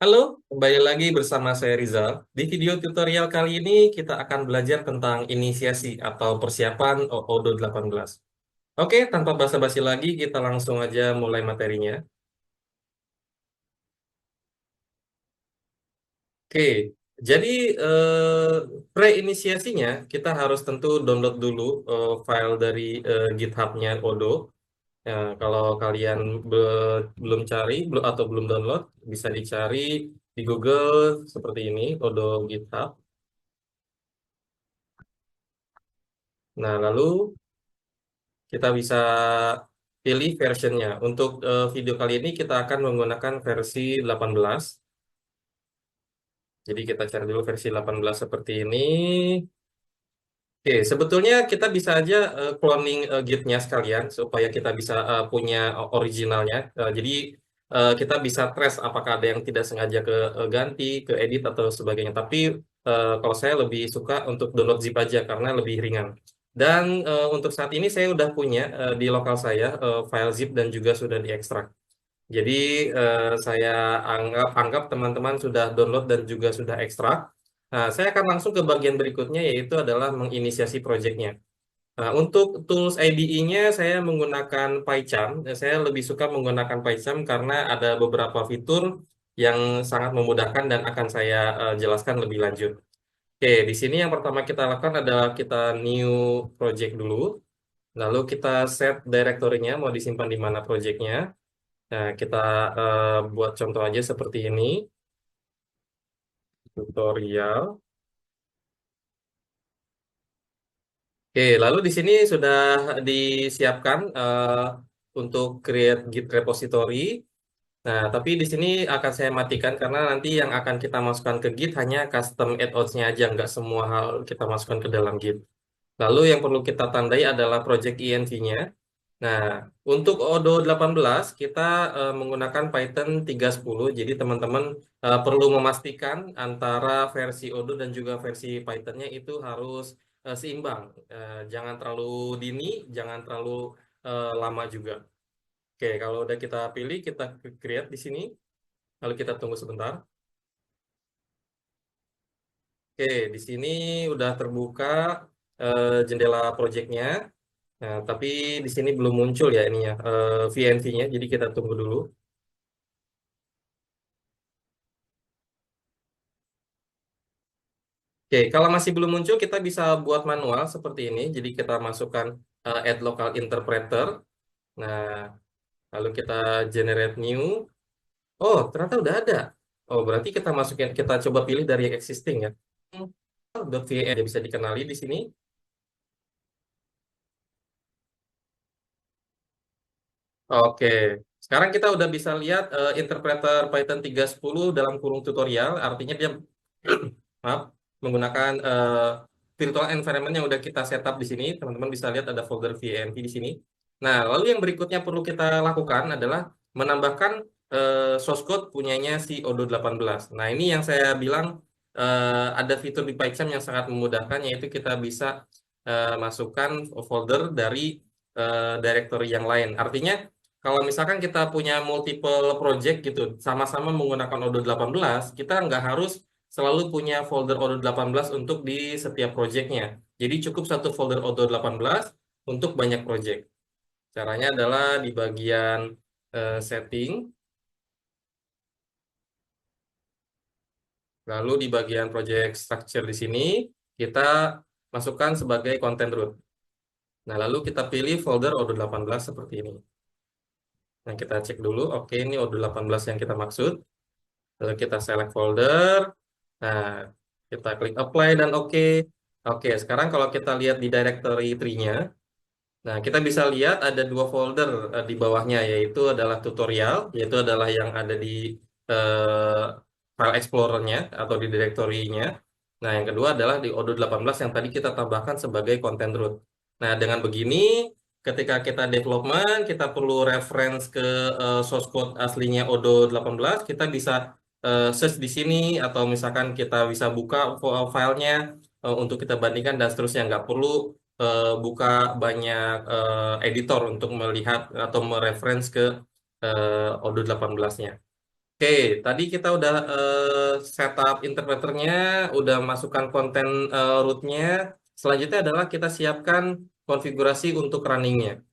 Halo, kembali lagi bersama saya Rizal. Di video tutorial kali ini kita akan belajar tentang inisiasi atau persiapan OODO 18. Oke, tanpa basa-basi lagi, kita langsung aja mulai materinya. Oke, jadi pre-inisiasinya kita harus tentu download dulu file dari GitHub-nya ODO. Ya, kalau kalian belum cari atau belum download, bisa dicari di Google seperti ini, ODO GitHub. Nah, lalu kita bisa pilih versionnya. Untuk video kali ini kita akan menggunakan versi 18. Jadi kita cari dulu versi 18 seperti ini. Oke, sebetulnya kita bisa aja cloning Git-nya sekalian supaya kita bisa punya originalnya. Jadi kita bisa trace apakah ada yang tidak sengaja ke ganti, ke edit atau sebagainya. Tapi kalau saya lebih suka untuk download zip aja karena lebih ringan. Dan untuk saat ini saya udah punya di lokal saya file zip dan juga sudah diekstrak. Jadi saya anggap teman-teman sudah download dan juga sudah ekstrak. Nah, saya akan langsung ke bagian berikutnya yaitu adalah menginisiasi proyeknya. Nah, untuk tools IDE-nya saya menggunakan PyCharm. Saya lebih suka menggunakan PyCharm karena ada beberapa fitur yang sangat memudahkan dan akan saya jelaskan lebih lanjut. Oke, di sini yang pertama kita lakukan adalah kita new project dulu. Lalu kita set direktorinya mau disimpan di mana projectnya. Nah, kita buat contoh aja seperti ini, tutorial. Oke, lalu di sini sudah disiapkan untuk create Git repository. Nah, tapi di sini akan saya matikan karena nanti yang akan kita masukkan ke Git hanya custom add-ons-nya aja, nggak semua hal kita masukkan ke dalam Git. Lalu yang perlu kita tandai adalah project env-nya. Nah, untuk ODO 18 kita menggunakan Python 3.10. Jadi teman-teman perlu memastikan antara versi ODO dan juga versi Pythonnya itu harus seimbang. Jangan terlalu dini, jangan terlalu lama juga. Oke, kalau udah kita pilih, kita create di sini. Lalu kita tunggu sebentar. Oke, di sini udah terbuka jendela projectnya. Nah, tapi di sini belum muncul ya ininya VNV-nya. Jadi kita tunggu dulu. Oke, kalau masih belum muncul, kita bisa buat manual seperti ini. Jadi kita masukkan add local interpreter. Nah, lalu kita generate new. Oh, ternyata udah ada. Oh, berarti kita masukin, kita coba pilih dari yang existing ya. .vn ya bisa dikenali di sini. Oke, sekarang kita udah bisa lihat interpreter Python 3.10 dalam kurung tutorial. Artinya dia maaf, menggunakan virtual environment yang udah kita setup di sini. Teman-teman bisa lihat ada folder VNV di sini. Nah, lalu yang berikutnya perlu kita lakukan adalah menambahkan source code punyanya si Odo 18. Nah, ini yang saya bilang ada fitur di PyCharm yang sangat memudahkan, yaitu kita bisa masukkan folder dari directory yang lain. Artinya, kalau misalkan kita punya multiple project gitu, sama-sama menggunakan Odo 18, kita nggak harus selalu punya folder Odo 18 untuk di setiap projectnya. Jadi cukup satu folder Odo 18 untuk banyak project. Caranya adalah di bagian setting, lalu di bagian project structure di sini, kita masukkan sebagai content root. Nah, lalu kita pilih folder Odo 18 seperti ini. Nah, kita cek dulu, oke ini Odo 18 yang kita maksud. Lalu kita select folder. Nah, kita klik apply dan oke. Oke, sekarang kalau kita lihat di directory tree-nya, nah kita bisa lihat ada dua folder di bawahnya, yaitu adalah tutorial, yaitu adalah yang ada di eh, file explorer-nya atau di directory-nya. Nah, yang kedua adalah di Odoo 18 yang tadi kita tambahkan sebagai content root. Nah, dengan begini, ketika kita development, kita perlu reference ke source code aslinya Odoo 18, kita bisa search di sini, atau misalkan kita bisa buka filenya untuk kita bandingkan dan seterusnya. Nggak perlu buka banyak editor untuk melihat atau mereference ke Odoo 18-nya. Oke, tadi kita udah setup interpreternya, udah masukkan konten rootnya. Selanjutnya adalah kita siapkan konfigurasi untuk runningnya.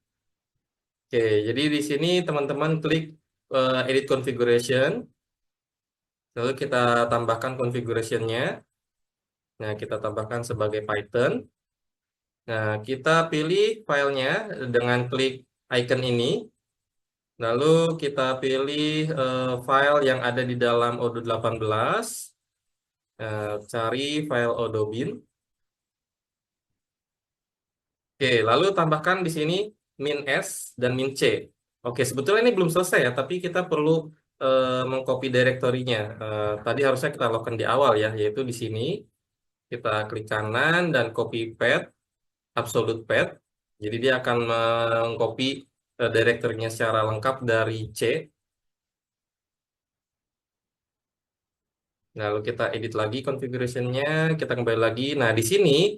Oke, jadi di sini teman-teman klik edit configuration, lalu kita tambahkan configurationnya. Nah, kita tambahkan sebagai Python. Nah, kita pilih filenya dengan klik icon ini. Lalu kita pilih file yang ada di dalam Odoo 18. Cari file odobin. Oke, lalu tambahkan di sini min S dan min C. Oke, sebetulnya ini belum selesai ya, tapi kita perlu mengcopy direktorinya. Tadi harusnya kita lakukan di awal ya, yaitu di sini kita klik kanan dan copy path, absolute path. Jadi dia akan mengcopy direktorinya secara lengkap dari C. Nah, lalu kita edit lagi configuration-nya, kita kembali lagi. Nah, di sini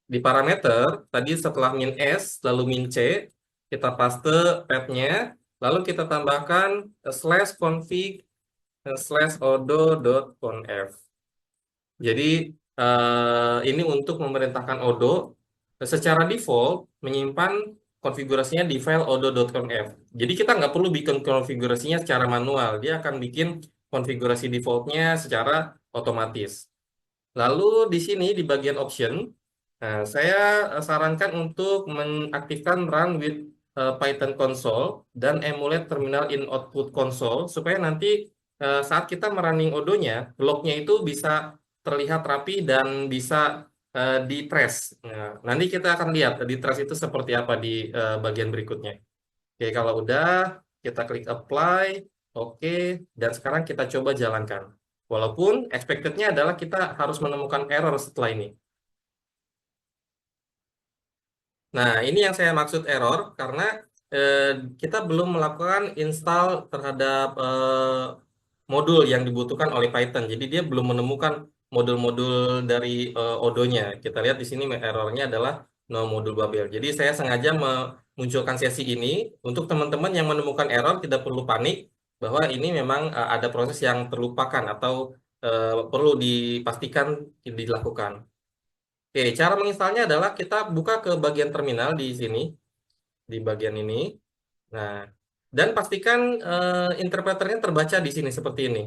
di parameter, tadi setelah min S, lalu min C, kita paste path-nya, lalu kita tambahkan slash config slash odo.conf. Jadi, ini untuk memerintahkan Odo secara default menyimpan konfigurasinya di file odo.conf. Jadi kita nggak perlu bikin konfigurasinya secara manual, dia akan bikin konfigurasi defaultnya secara otomatis. Lalu di sini di bagian option, nah, saya sarankan untuk mengaktifkan run with Python console dan emulate terminal in output console supaya nanti saat kita merunning Odo-nya, lognya itu bisa terlihat rapi dan bisa di trace. Nah, nanti kita akan lihat di trace itu seperti apa di bagian berikutnya. Oke, kalau udah kita klik apply, oke, dan sekarang kita coba jalankan. Walaupun expected-nya adalah kita harus menemukan error setelah ini. Nah, ini yang saya maksud error karena eh, kita belum melakukan install terhadap modul yang dibutuhkan oleh Python. Jadi dia belum menemukan modul-modul dari Odo-nya. Kita lihat di sini errornya adalah no modul Babel. Jadi saya sengaja memunculkan sesi ini untuk teman-teman yang menemukan error tidak perlu panik bahwa ini memang ada proses yang terlupakan atau perlu dipastikan dilakukan. Oke, cara menginstalnya adalah kita buka ke bagian terminal di sini, di bagian ini. Nah, dan pastikan interpreternya terbaca di sini seperti ini.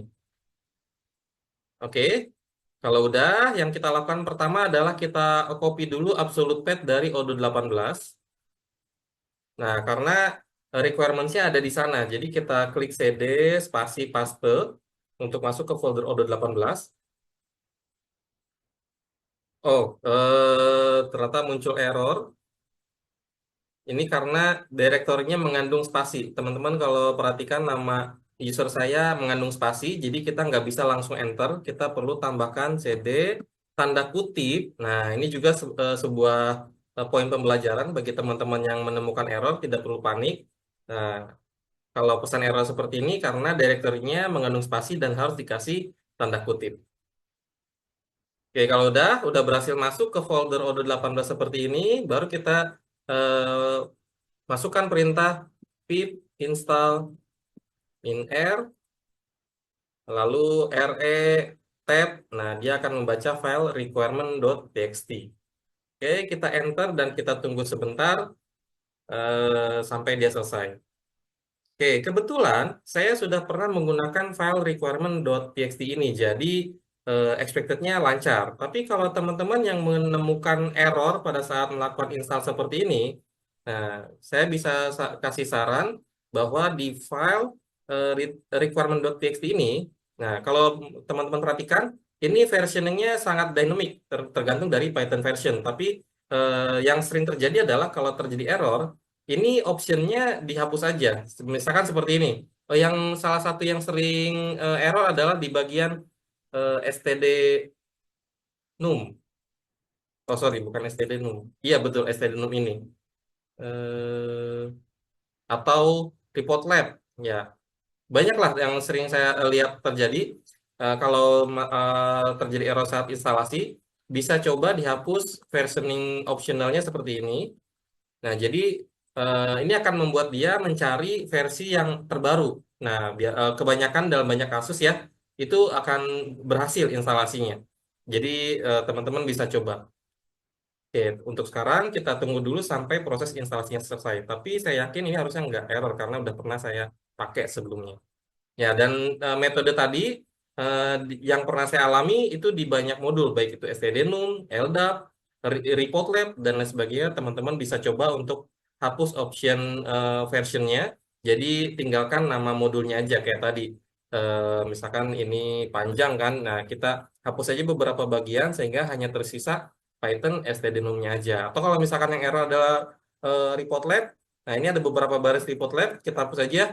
Oke, kalau udah, yang kita lakukan pertama adalah kita copy dulu absolute path dari Odoo 18. Nah, karena requirements-nya ada di sana, jadi kita klik CD spasi paste untuk masuk ke folder Odoo 18. Oh, ternyata muncul error. Ini karena direktorinya mengandung spasi. Teman-teman kalau perhatikan nama user saya mengandung spasi, jadi kita nggak bisa langsung enter. Kita perlu tambahkan CD, tanda kutip. Nah, ini juga sebuah poin pembelajaran bagi teman-teman yang menemukan error, tidak perlu panik. Nah, kalau pesan error seperti ini karena direktorinya mengandung spasi dan harus dikasih tanda kutip. Oke, kalau udah berhasil masuk ke folder Odoo 18 seperti ini, baru kita eh, masukkan perintah pip install min-r, lalu re tab. Nah, dia akan membaca file requirement.txt. Oke, kita enter dan kita tunggu sebentar sampai dia selesai. Oke, kebetulan saya sudah pernah menggunakan file requirement.txt ini, jadi expected-nya lancar. Tapi kalau teman-teman yang menemukan error pada saat melakukan install seperti ini, nah, saya bisa kasih saran bahwa di file requirement.txt ini, nah, kalau teman-teman perhatikan, ini versioningnya sangat dynamic, tergantung dari Python version. Tapi yang sering terjadi adalah kalau terjadi error, ini optionnya dihapus aja. Misalkan seperti ini. Yang salah satu yang sering error adalah di bagian std num. Oh sorry, bukan std num. Iya betul std num ini. Eh, atau report lab. Ya, banyaklah yang sering saya lihat terjadi. Kalau terjadi error saat instalasi, bisa coba dihapus versioning optionalnya seperti ini. Nah, jadi ini akan membuat dia mencari versi yang terbaru. Nah, kebanyakan dalam banyak kasus ya, itu akan berhasil instalasinya. Jadi teman-teman bisa coba. Oke, untuk sekarang kita tunggu dulu sampai proses instalasinya selesai. Tapi saya yakin ini harusnya nggak error karena udah pernah saya pakai sebelumnya. Ya, dan metode tadi yang pernah saya alami itu di banyak modul, baik itu stdnum, LDAP, Report dan lain sebagainya. Teman-teman bisa coba untuk hapus option versionnya. Jadi tinggalkan nama modulnya aja kayak tadi. Misalkan ini panjang kan, nah kita hapus aja beberapa bagian sehingga hanya tersisa Python stdnum-nya aja. Atau kalau misalkan yang error adalah report lab, nah ini ada beberapa baris report lab, kita hapus aja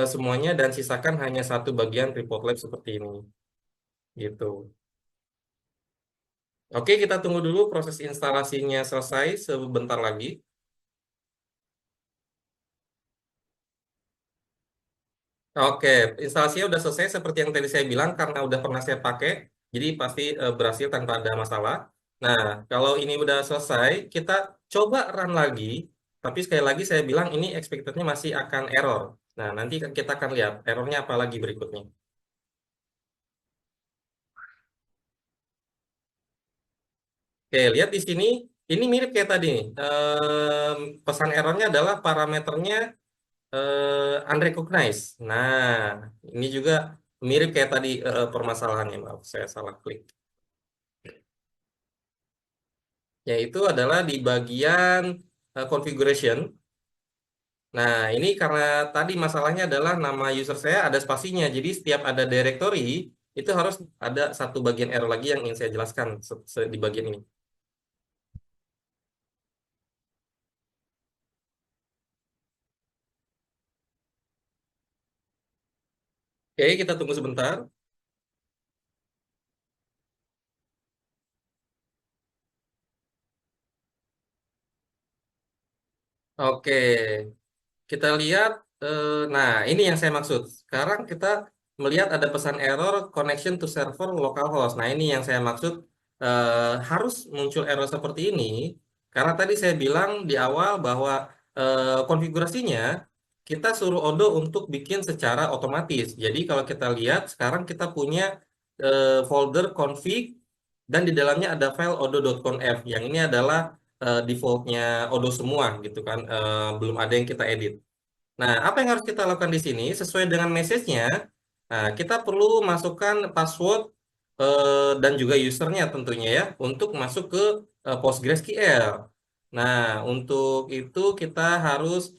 semuanya dan sisakan hanya satu bagian report lab seperti ini gitu. Oke, kita tunggu dulu proses instalasinya selesai sebentar lagi. Oke, instalasinya udah selesai seperti yang tadi saya bilang karena udah pernah saya pakai, jadi pasti berhasil tanpa ada masalah. Nah, kalau ini udah selesai, kita coba run lagi. Tapi sekali lagi saya bilang ini expected-nya masih akan error. Nah, nanti kita akan lihat errornya apa lagi berikutnya. Oke, lihat di sini. Ini mirip kayak tadi nih. Pesan errornya adalah parameternya unrecognized. Nah, ini juga mirip kayak tadi permasalahannya. Maaf, saya salah klik. Yaitu adalah di bagian configuration. Nah, ini karena tadi masalahnya adalah nama user saya ada spasinya. Jadi setiap ada directory, itu harus ada satu bagian error lagi yang ingin saya jelaskan di bagian ini. Oke, kita tunggu sebentar. Oke. Kita lihat, nah ini yang saya maksud. Sekarang kita melihat ada pesan error connection to server localhost. Nah ini yang saya maksud harus muncul error seperti ini karena tadi saya bilang di awal bahwa konfigurasinya kita suruh Odo untuk bikin secara otomatis. Jadi kalau kita lihat sekarang kita punya folder config dan di dalamnya ada file odo.conf. Yang ini adalah defaultnya Odo semua gitu kan. Belum ada yang kita edit. Nah, apa yang harus kita lakukan di sini sesuai dengan message-nya? Nah, kita perlu masukkan password dan juga usernya tentunya ya untuk masuk ke PostgreSQL. Nah, untuk itu kita harus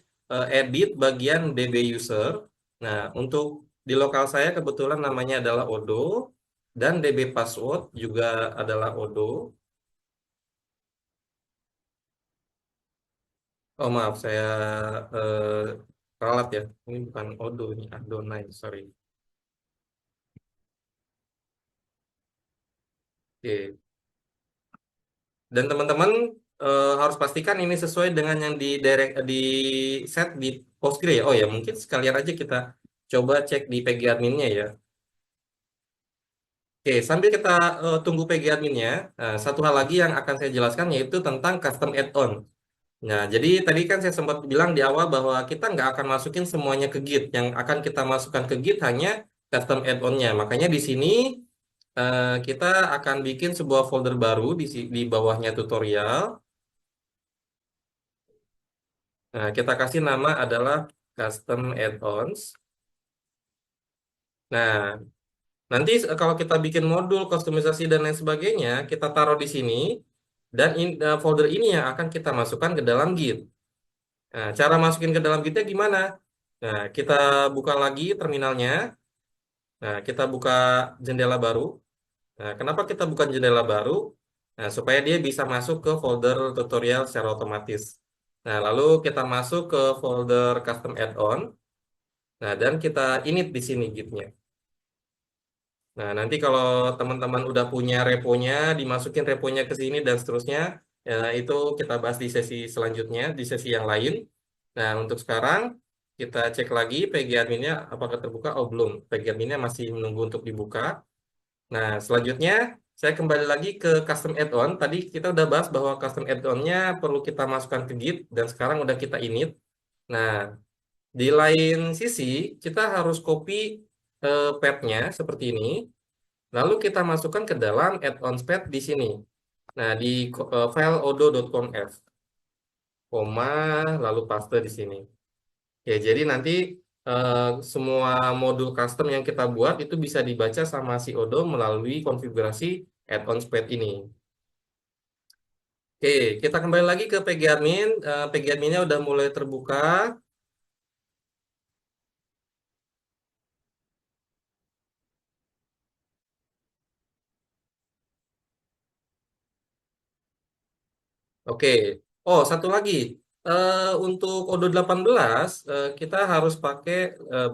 edit bagian DB user. Nah, untuk di lokal saya kebetulan namanya adalah Odo dan DB password juga adalah Odo. Oh maaf, saya eh, ralat ya. Ini bukan Odo, ini Adonai, sorry. Oke. Dan teman-teman harus pastikan ini sesuai dengan yang di set di Postgre ya. Oh ya, mungkin sekalian aja kita coba cek di PG adminnya ya. Oke, sambil kita tunggu PG adminnya, satu hal lagi yang akan saya jelaskan yaitu tentang custom add-on. Nah, jadi tadi kan saya sempat bilang di awal bahwa kita nggak akan masukin semuanya ke Git. Yang akan kita masukkan ke Git hanya custom add-onnya. Makanya di sini kita akan bikin sebuah folder baru di bawahnya tutorial. Nah, kita kasih nama adalah custom add-ons. Nah, nanti kalau kita bikin modul, kustomisasi, dan lain sebagainya, kita taruh di sini, dan folder ini yang akan kita masukkan ke dalam Git. Nah, cara masukin ke dalam Gitnya gimana? Nah, kita buka lagi terminalnya. Nah, kita buka jendela baru. Nah, kenapa kita buka jendela baru? Nah, supaya dia bisa masuk ke folder tutorial secara otomatis. Nah, lalu kita masuk ke folder custom add-on. Nah, dan kita init di sini Gitnya. Nah, nanti kalau teman-teman udah punya reponya, dimasukin reponya ke sini dan seterusnya, ya, itu kita bahas di sesi selanjutnya, di sesi yang lain. Nah, untuk sekarang kita cek lagi PG adminnya apakah terbuka. Oh, belum. PG adminnya masih menunggu untuk dibuka. Nah, selanjutnya saya kembali lagi ke custom add-on. Tadi kita udah bahas bahwa custom add-onnya perlu kita masukkan ke Git dan sekarang udah kita init. Nah, Di lain sisi, kita harus copy path-nya seperti ini. Lalu kita masukkan ke dalam add-ons path di sini. Nah, di file odo.conf, koma, lalu paste di sini. Ya, jadi nanti eh, semua modul custom yang kita buat itu bisa dibaca sama si Odo melalui konfigurasi add-ons path ini. Oke, kita kembali lagi ke pgadmin. Pgadminnya udah mulai terbuka. Oke. Oh, satu lagi. Untuk Odo 18, kita harus pakai,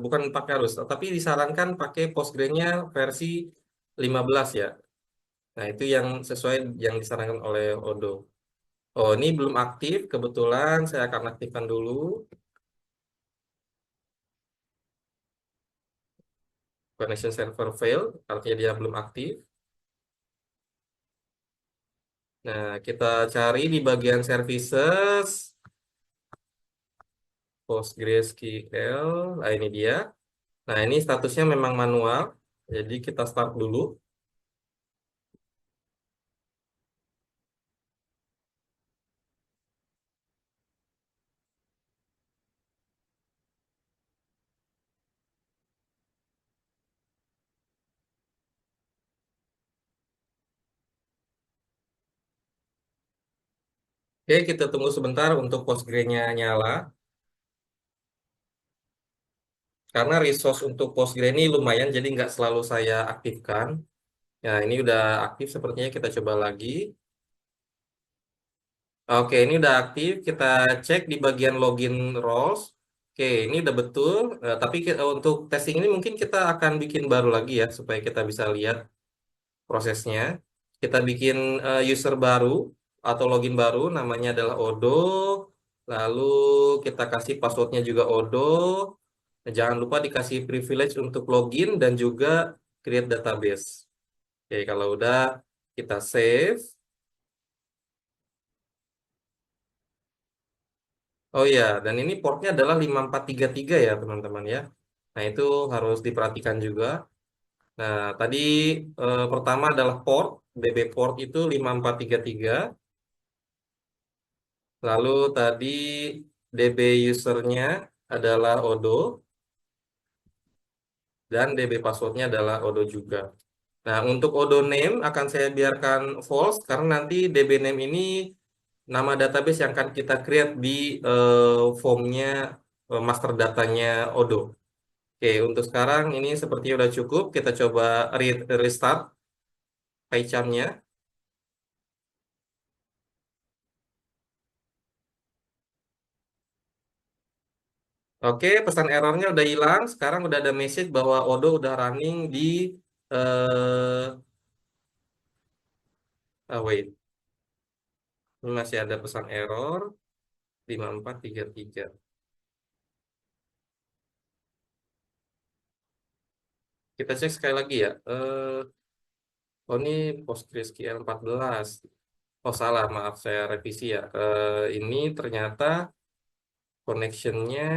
bukan pakai harus, tapi disarankan pakai Postgre-nya versi 15 ya. Nah, itu yang sesuai yang disarankan oleh Odo. Oh, ini belum aktif. Kebetulan saya akan aktifkan dulu. Connection server fail, artinya dia belum aktif. Nah, kita cari di bagian services, PostgreSQL. Nah, ini dia. Nah, ini statusnya memang manual. Jadi kita start dulu. Oke, kita tunggu sebentar untuk Postgre-nya nyala. Karena resource untuk Postgre ini lumayan, jadi nggak selalu saya aktifkan. Ya, ini udah aktif sepertinya. Kita coba lagi. Oke, ini udah aktif. Kita cek di bagian login roles. Oke, ini udah betul. Tapi untuk testing ini mungkin kita akan bikin baru lagi ya, supaya kita bisa lihat prosesnya. Kita bikin user baru atau login baru, namanya adalah Odo. Lalu kita kasih passwordnya juga Odo. Jangan lupa dikasih privilege untuk login dan juga create database. Oke, kalau udah kita save. Oh iya, dan ini portnya adalah 5433 ya teman-teman ya. Nah itu harus diperhatikan juga. Nah tadi pertama adalah port, DB port itu 5433. Lalu tadi DB usernya adalah Odo dan DB passwordnya adalah Odo juga. Nah untuk Odo name akan saya biarkan false karena nanti DB name ini nama database yang akan kita create di formnya master datanya Odo. Oke, untuk sekarang ini sepertinya udah cukup. Kita coba restart PyCharm-nya. Oke, pesan errornya udah hilang. Sekarang udah ada message bahwa Odo udah running di wait, ini masih ada pesan error 5433. Kita cek sekali lagi ya. Oh ini PostgreSQL 14. Oh salah, maaf saya revisi ya. Ini ternyata connection-nya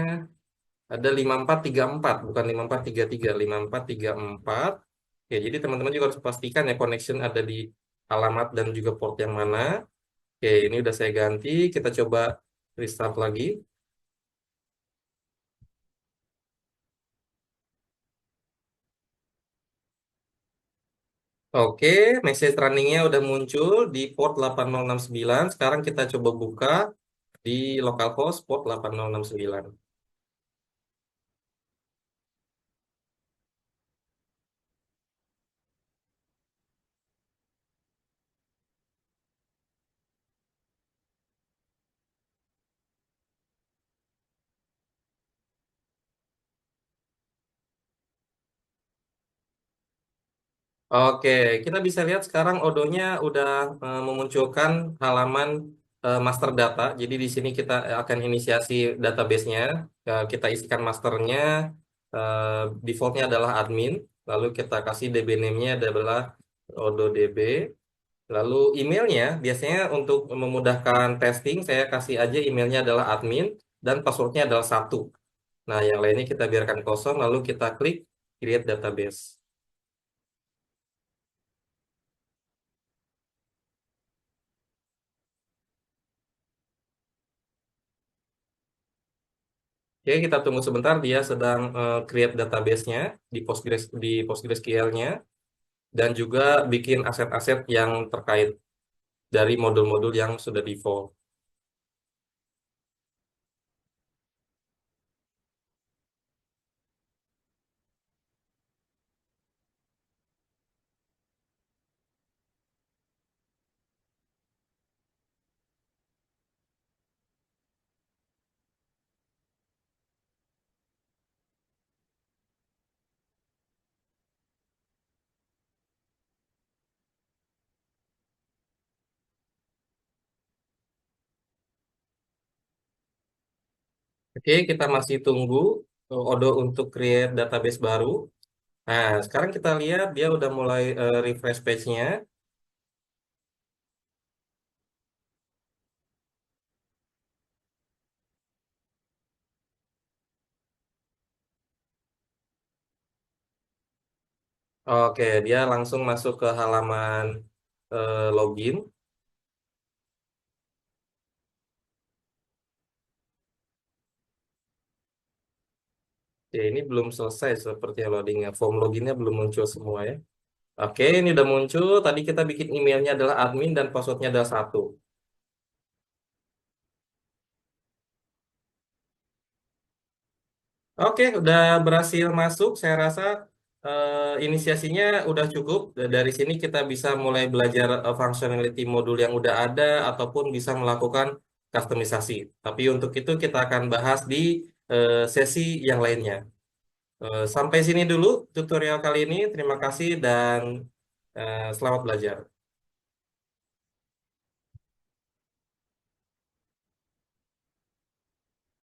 ada 5434, bukan 5433, 5434. Ya, jadi teman-teman juga harus pastikan ya connection ada di alamat dan juga port yang mana. Oke, ini udah saya ganti. Kita coba restart lagi. Oke, message runningnya udah muncul di port 8069. Sekarang kita coba buka di localhost port 8069. Oke, kita bisa lihat sekarang Odonya udah memunculkan halaman master data. Jadi di sini kita akan inisiasi database-nya. Kita isikan masternya. Defaultnya adalah admin. Lalu kita kasih DB name-nya adalah OdoDB. Lalu emailnya biasanya untuk memudahkan testing saya kasih aja emailnya adalah admin dan passwordnya adalah 1. Nah, yang lainnya kita biarkan kosong, lalu kita klik create database. Oke, kita tunggu sebentar, dia sedang create database-nya di PostgreSQL-nya, dan juga bikin aset-aset yang terkait dari modul-modul yang sudah default. Oke, kita masih tunggu Odo untuk create database baru. Nah, sekarang kita lihat dia udah mulai refresh page-nya. Oke, dia langsung masuk ke halaman login. Oke, ini belum selesai seperti loadingnya. Form loginnya belum muncul semua ya. Oke, ini udah muncul. Tadi kita bikin emailnya adalah admin dan passwordnya adalah 1. Oke, udah berhasil masuk. Saya rasa inisiasinya udah cukup. Dari sini kita bisa mulai belajar functionality modul yang udah ada ataupun bisa melakukan customisasi. Tapi untuk itu kita akan bahas di sesi yang lainnya. Sampai sini dulu tutorial kali ini. Terima kasih dan selamat belajar.